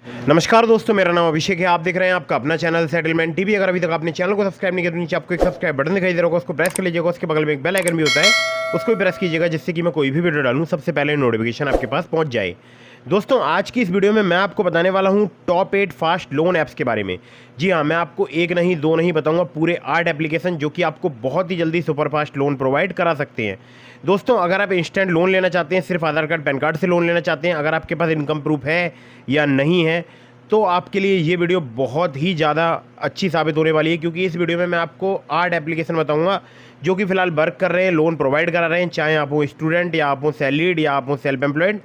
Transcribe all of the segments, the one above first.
नमस्कार दोस्तों, मेरा नाम अभिषेक है। आप देख रहे हैं आपका अपना चैनल सेटलमेंट टीवी। अगर अभी तक आपने चैनल को सब्सक्राइब नहीं किया तो नीचे आपको एक सब्सक्राइब बटन दिखाई दे रहा होगा, उसको प्रेस कर लीजिएगा। उसके बगल में एक बेल आइकन भी होता है, उसको भी प्रेस कीजिएगा, जिससे कि मैं कोई भी वीडियो डालूं सबसे पहले नोटिफिकेशन आपके पास पहुंच जाए। दोस्तों, आज की इस वीडियो में मैं आपको बताने वाला हूं टॉप 8 फास्ट लोन ऐप्स के बारे में। जी हाँ, मैं आपको एक नहीं दो नहीं बताऊंगा, पूरे 8 एप्लीकेशन जो कि आपको बहुत ही जल्दी सुपर फास्ट लोन प्रोवाइड करा सकते हैं। दोस्तों, अगर आप इंस्टेंट लोन लेना चाहते हैं, सिर्फ आधार कार्ड पैन कार्ड से लोन लेना चाहते हैं, अगर आपके पास इनकम प्रूफ है या नहीं है, तो आपके लिए ये वीडियो बहुत ही ज़्यादा अच्छी साबित होने वाली है, क्योंकि इस वीडियो में मैं आपको 8 एप्लीकेशन बताऊंगा जो कि फ़िलहाल वर्क कर रहे हैं, लोन प्रोवाइड करा रहे हैं, चाहे आप हो स्टूडेंट या आप हो सैलरीड या आप हो सेल्फ एम्प्लॉयड।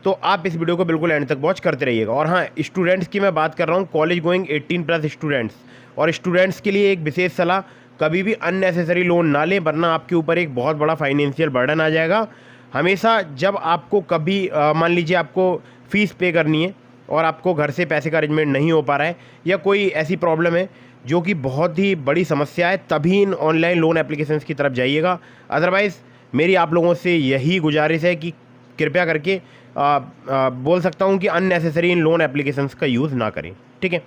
तो आप इस वीडियो को बिल्कुल एंड तक वॉच करते रहिएगा। और हाँ, स्टूडेंट्स की मैं बात कर रहा हूँ, कॉलेज गोइंग 18+ स्टूडेंट्स। और स्टूडेंट्स के लिए एक विशेष सलाह, कभी भी अननेसेसरी लोन ना लें, वरना आपके ऊपर एक बहुत बड़ा फाइनेंशियल बर्डन आ जाएगा। हमेशा जब आपको कभी मान लीजिए आपको फ़ीस पे करनी है और आपको घर से पैसे का अरेंजमेंट नहीं हो पा रहा है, या कोई ऐसी प्रॉब्लम है जो कि बहुत ही बड़ी समस्या है, तभी इन ऑनलाइन लोन एप्लीकेशंस की तरफ जाइएगा। अदरवाइज़ मेरी आप लोगों से यही गुजारिश है कि कृपया करके बोल सकता हूँ कि अननेसेसरी इन लोन एप्लीकेशंस का यूज़ ना करें। ठीक है,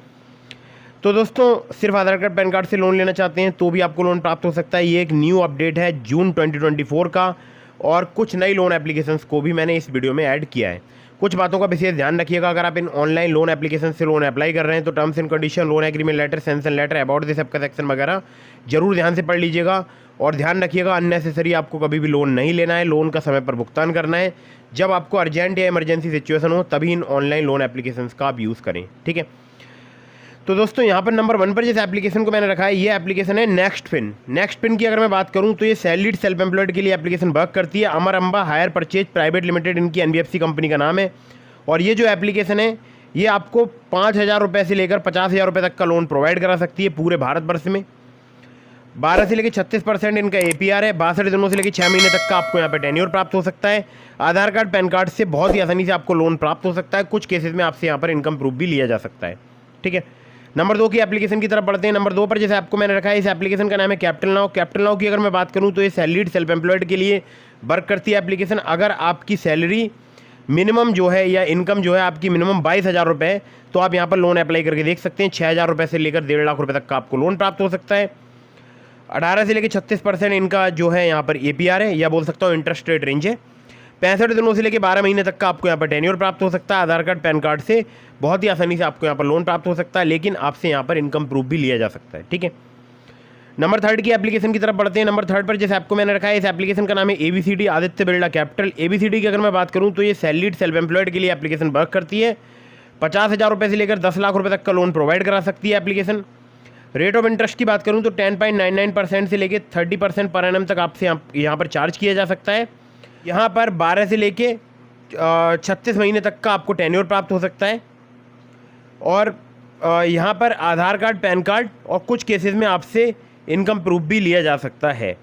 तो दोस्तों, सिर्फ आधार कार्ड पैन कार्ड से लोन लेना चाहते हैं तो भी आपको लोन प्राप्त हो सकता है। ये एक न्यू अपडेट है जून 2024 का, और कुछ नई लोन एप्लीकेशंस को भी मैंने इस वीडियो में ऐड किया है। कुछ बातों का विशेष ध्यान रखिएगा। अगर आप इन ऑनलाइन लोन एप्लीकेशन से लोन अप्लाई कर रहे हैं तो terms and condition, loan agreement letter, sanction letter, about this सबका सेक्शन वगैरह जरूर ध्यान से पढ़ लीजिएगा। और ध्यान रखिएगा, अननेसेसरी आपको कभी भी लोन नहीं लेना है, लोन का समय पर भुगतान करना है। जब आपको अर्जेंट या इमरजेंसी सिचुएशन हो तभी इन ऑनलाइन लोन एप्लीकेशंस का आप यूज़ करें। ठीक है, तो दोस्तों, यहाँ पर नंबर 1 पर जिस एप्लीकेशन को मैंने रखा है, ये एप्लीकेशन है नेक्स्टपिन। नेक्स्टपिन की अगर मैं बात करूँ तो ये सैलरीड सेल्फ एम्प्लॉयड के लिए एप्लीकेशन वर्क करती है। Amar Amba hire purchase private limited इनकी NBFC कंपनी का नाम है। और ये जो एप्लीकेशन है, ये आपको 5,000 रुपये से लेकर 50,000 रुपये तक का लोन प्रोवाइड करा सकती है पूरे भारतवर्ष में। 12 से लेकर 36% इनका APR है। 62 दिनों से लेकर 6 महीने तक का आपको यहाँ पे टेन्योर प्राप्त हो सकता है। आधार कार्ड पैन कार्ड से बहुत ही आसानी से आपको लोन प्राप्त हो सकता है। कुछ केसेस में आपसे यहाँ पर इनकम प्रूफ भी लिया जा सकता है। ठीक है, नंबर 2 की एप्लीकेशन की तरफ बढ़ते हैं। नंबर 2 पर जैसे आपको मैंने रखा है, इस एप्लीकेशन का नाम है कैपिटल नाउ। कैपिटल नाउ की अगर मैं बात करूँ तो ये सैलरीड सेल्फ एम्प्लॉयड के लिए वर्क करती है एप्लीकेशन। अगर आपकी सैलरी मिनिमम जो है या इनकम जो है आपकी मिनिमम 22,000 रुपये है, तो आप यहाँ पर लोन अप्लाई करके देख सकते हैं। 6,000 रुपये से लेकर 1.5 लाख रुपये तक का आपको लोन प्राप्त हो सकता है। 18 से लेकर 36% इनका जो है यहाँ पर APR है, या बोल सकता हूँ इंटरेस्ट रेट रेंज है। 65 दिनों से लेकर 12 महीने तक का आपको यहाँ पर टेन्योर प्राप्त हो सकता है। आधार कार्ड पैन कार्ड से बहुत ही आसानी से आपको यहाँ पर लोन प्राप्त हो सकता है, लेकिन आपसे यहाँ पर इनकम प्रूफ भी लिया जा सकता है। ठीक है, नंबर 3 की एप्लीकेशन की तरफ बढ़ते हैं। नंबर 3 पर जैसे आपको मैंने रखा है, इस एप्लीकेशन का नाम है ABCD Aditya Birla capital. ABCD की अगर मैं बात करूँ तो ये सैलरीड सेल्फ एम्प्लॉयड के लिए एप्लीकेशन वर्क करती है। 50,000 रुपये से लेकर 10 लाख रुपये तक का लोन प्रोवाइड करा सकती है एप्लीकेशन। रेट ऑफ इंटरेस्ट की बात करूँ तो 10.99% से लेकर 30% पर एनम तक आपसे यहाँ पर चार्ज किया जा सकता है। यहाँ पर 12 से लेके 36 महीने तक का आपको टेन्योर प्राप्त हो सकता है। और यहाँ पर आधार कार्ड पैन कार्ड और कुछ केसेस में आपसे इनकम प्रूफ भी लिया जा सकता है।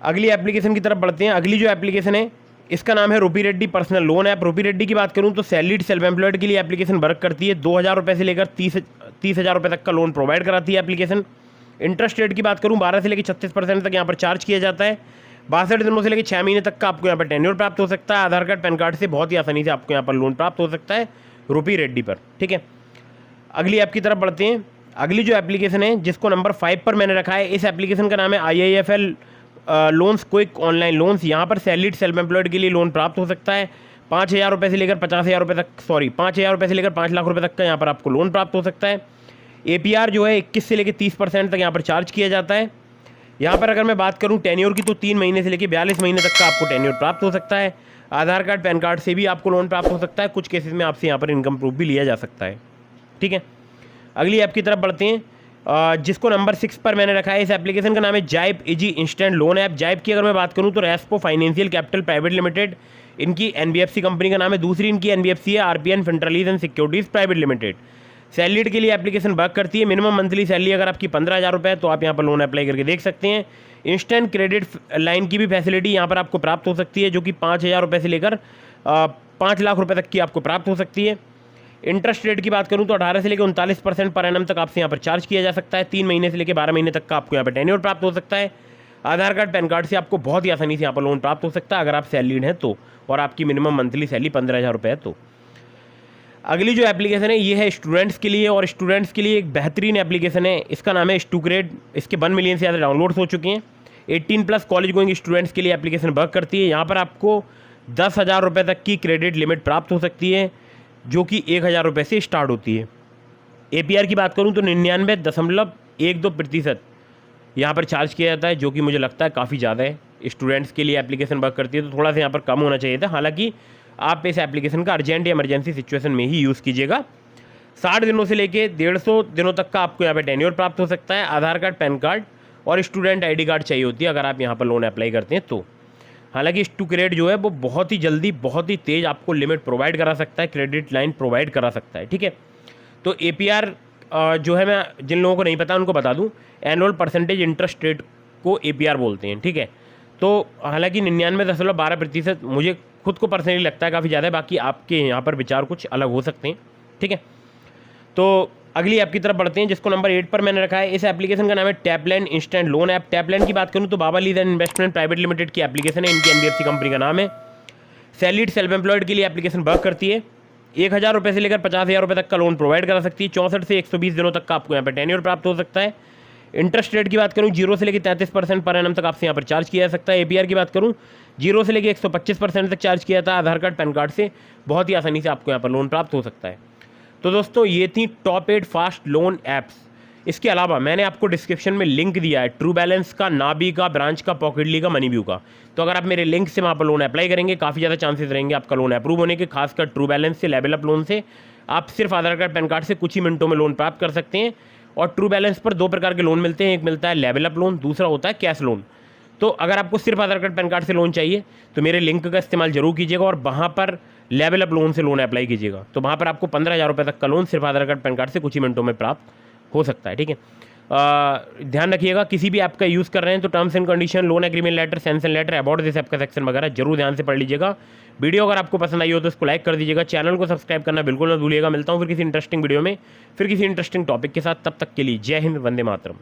अगली एप्लीकेशन की तरफ बढ़ते हैं। अगली जो एप्लीकेशन है, इसका नाम है रूपी रेड्डी पर्सनल लोन ऐप। रूपी रेड्डी की बात करूँ तो सैलरीड सेल्फ एम्प्लॉयड के लिए एप्लीकेशन वर्क करती है। 2,000 रुपये से लेकर 30,000 रुपये तक का लोन प्रोवाइड कराती है एप्लीकेशन। इंटरेस्ट रेट की बात करूँ 12 से लेकर 36% तक यहाँ पर चार्ज किया जाता है। 62 दिनों से लेकर 6 महीने तक का आपको यहाँ पर टेन्योर प्राप्त हो सकता है। आधार कार्ड पैन कार्ड से बहुत ही आसानी से आपको यहाँ पर लोन प्राप्त हो सकता है रूपी रेड्डी पर। ठीक है, अगली ऐप की तरफ बढ़ते हैं। अगली जो एप्लीकेशन है, जिसको नंबर 5 पर मैंने रखा है, इस एप्लीकेशन का नाम है IIFL loans quick online loans. यहाँ पर सैलरीड सेल्फ एम्प्लॉयड के लिए लोन प्राप्त हो सकता है। 5,000 रुपये से लेकर 50,000 रुपये तक 5,000 रुपये से लेकर 5 लाख रुपये तक का यहाँ पर आपको लोन प्राप्त हो सकता है। APR जो है 21 से लेकर 30% तक यहाँ पर चार्ज किया जाता है। यहाँ पर अगर मैं बात करूँ टेन्योर की तो 3 महीने से लेकर 42 महीने तक का आपको टेन्योर प्राप्त हो सकता है। आधार कार्ड पैन कार्ड से भी आपको लोन प्राप्त हो सकता है। कुछ केसेस में आपसे यहाँ पर इनकम प्रूफ भी लिया जा सकता है। ठीक है, अगली ऐप की तरफ बढ़ते हैं, जिसको नंबर 6 पर मैंने रखा है। इस एप्लीकेशन का नाम है Zype easy instant loan app. Zype की अगर मैं बात करूँ तो Respo financial capital private limited इनकी NBFC कंपनी का नाम है। दूसरी इनकी NBFC है RPN Fintralease and securities private limited. Salaried के लिए एप्लीकेशन वर्क करती है। मिनिमम मंथली सैलरी अगर आपकी 15,000 रुपये है तो आप यहाँ पर लोन अप्लाई करके देख सकते हैं। इंस्टेंट क्रेडिट लाइन की भी फैसिलिटी यहाँ पर आपको प्राप्त हो सकती है, जो कि 5,000 रुपये से लेकर 5 लाख रुपये तक की आपको प्राप्त हो सकती है। इंटरेस्ट रेट की बात करूँ तो 18 से लेकर 39% पर एनम तक आपसे यहाँ पर चार्ज किया जा सकता है। 3 महीने से लेकर 12 महीने तक का आपको यहाँ पर टेन्योर प्राप्त हो सकता है। आधार कार्ड पैन कार्ड से आपको बहुत ही आसानी से यहाँ पर लोन प्राप्त हो सकता है अगर आप सैलरीड हैं तो, और आपकी मिनिमम मंथली सैलरी 15,000 रुपये है तो। अगली जो एप्लीकेशन है ये है स्टूडेंट्स के लिए, और स्टूडेंट्स के लिए एक बेहतरीन एप्लीकेशन है, इसका नाम है स्टूग्रेड। इसके 1 मिलियन से ज़्यादा डाउनलोड्स हो चुके हैं। 18+ कॉलेज गोइंग स्टूडेंट्स के लिए एप्लीकेशन वर्क करती है। यहाँ पर आपको 10,000 रुपये तक की क्रेडिट लिमिट प्राप्त हो सकती है, जो कि 1,000 रुपये से स्टार्ट होती है। APR की बात करूँ तो 99.12% यहाँ पर चार्ज किया जाता है, जो कि मुझे लगता है काफ़ी ज़्यादा है। स्टूडेंट्स के लिए एप्लीकेशन वर्क करती है तो थोड़ा सा यहाँ पर कम होना चाहिए था। हालांकि आप इस एप्लीकेशन का अर्जेंट या इमरजेंसी सिचुएशन में ही यूज़ कीजिएगा। 60 दिनों से लेके 150 दिनों तक का आपको यहाँ पे टेन्योर प्राप्त हो सकता है। आधार कार्ड, पैन कार्ड और स्टूडेंट ID कार्ड चाहिए होती है अगर आप यहाँ पर लोन अप्लाई करते हैं तो। हालांकि स्टूग्रेड जो है वो बहुत ही जल्दी, बहुत ही तेज़ आपको लिमिट प्रोवाइड करा सकता है, क्रेडिट लाइन प्रोवाइड करा सकता है, ठीक है। तो APR जो है, मैं जिन लोगों को नहीं पता उनको बता दूं, एनुअल परसेंटेज इंटरेस्ट रेट को APR बोलते हैं, ठीक है। तो हालांकि 99.12% मुझे खुद को पर्सनली लगता है काफ़ी ज़्यादा है, बाकी आपके यहाँ पर विचार कुछ अलग हो सकते हैं, ठीक है। तो अगली ऐप की तरफ बढ़ते हैं, जिसको नंबर 8 पर मैंने रखा है। इस एप्लीकेशन का नाम है Tapland instant loan app. Tapland की बात करूँ तो Baba lease and investment private limited की एप्लीकेशन है, इनकी NBFC कंपनी का नाम है। सैलरीड सेल्फ एम्प्लॉयड के लिए एप्लीकेशन वर्क करती है। 1,000 रुपये से लेकर 50,000 रुपये तक का लोन प्रोवाइड करा सकती है। 64 से 120 दिनों तक का आपको यहाँ पर टेन्योर प्राप्त हो सकता है। इंटरेस्ट रेट की बात करूँ 0 से लेकर 33% पर एनम तक आपसे यहाँ पर चार्ज किया जा सकता है। APR की बात करूँ 0 से लेकर 125% तक चार्ज किया जाता है। आधार कार्ड, पैन कार्ड से बहुत ही आसानी से आपको यहाँ पर लोन प्राप्त हो सकता है। तो दोस्तों ये थी टॉप 8 फास्ट लोन ऐप्स। इसके अलावा मैंने आपको डिस्क्रिप्शन में लिंक दिया है ट्रू बैलेंस का, नाबी का, ब्रांच का, पॉकेटली का, मनीव्यू का। तो अगर आप मेरे लिंक से वहाँ पर लोन अप्लाई करेंगे काफ़ी ज़्यादा चांसेस रहेंगे आपका लोन अप्रूव होने के। खासकर ट्रू बैलेंस से, लेवल अप लोन से आप सिर्फ आधार कार्ड, पैन कार्ड से कुछ ही मिनटों में लोन प्राप्त कर सकते हैं। और ट्रू बैलेंस पर 2 प्रकार के लोन मिलते हैं, एक मिलता है लेवल अप लोन, दूसरा होता है कैश लोन। तो अगर आपको सिर्फ आधार कार्ड, पैन कार्ड से लोन चाहिए तो मेरे लिंक का इस्तेमाल जरूर कीजिएगा और वहाँ पर लेवल अप लोन से लोन अप्लाई कीजिएगा। तो वहाँ पर आपको 15,000 रुपये तक का लोन सिर्फ आधार कार्ड, पैन कार्ड से कुछ ही मिनटों में प्राप्त हो सकता है, ठीक है। ध्यान रखिएगा किसी भी ऐप का यूज़ कर रहे हैं तो terms and condition, loan agreement letter, sanction letter, about this app का सेक्शन वगैरह जरूर ध्यान से पढ़ लीजिएगा। वीडियो अगर आपको पसंद आई हो तो उसको लाइक कर दीजिएगा, चैनल को सब्सक्राइब करना बिल्कुल ना भूलिएगा। मिलता हूँ फिर किसी इंटरेस्टिंग वीडियो में, फिर किसी इंटरेस्टिंग टॉपिक के साथ। तब तक के लिए जय हिंद, वंदे मातरम।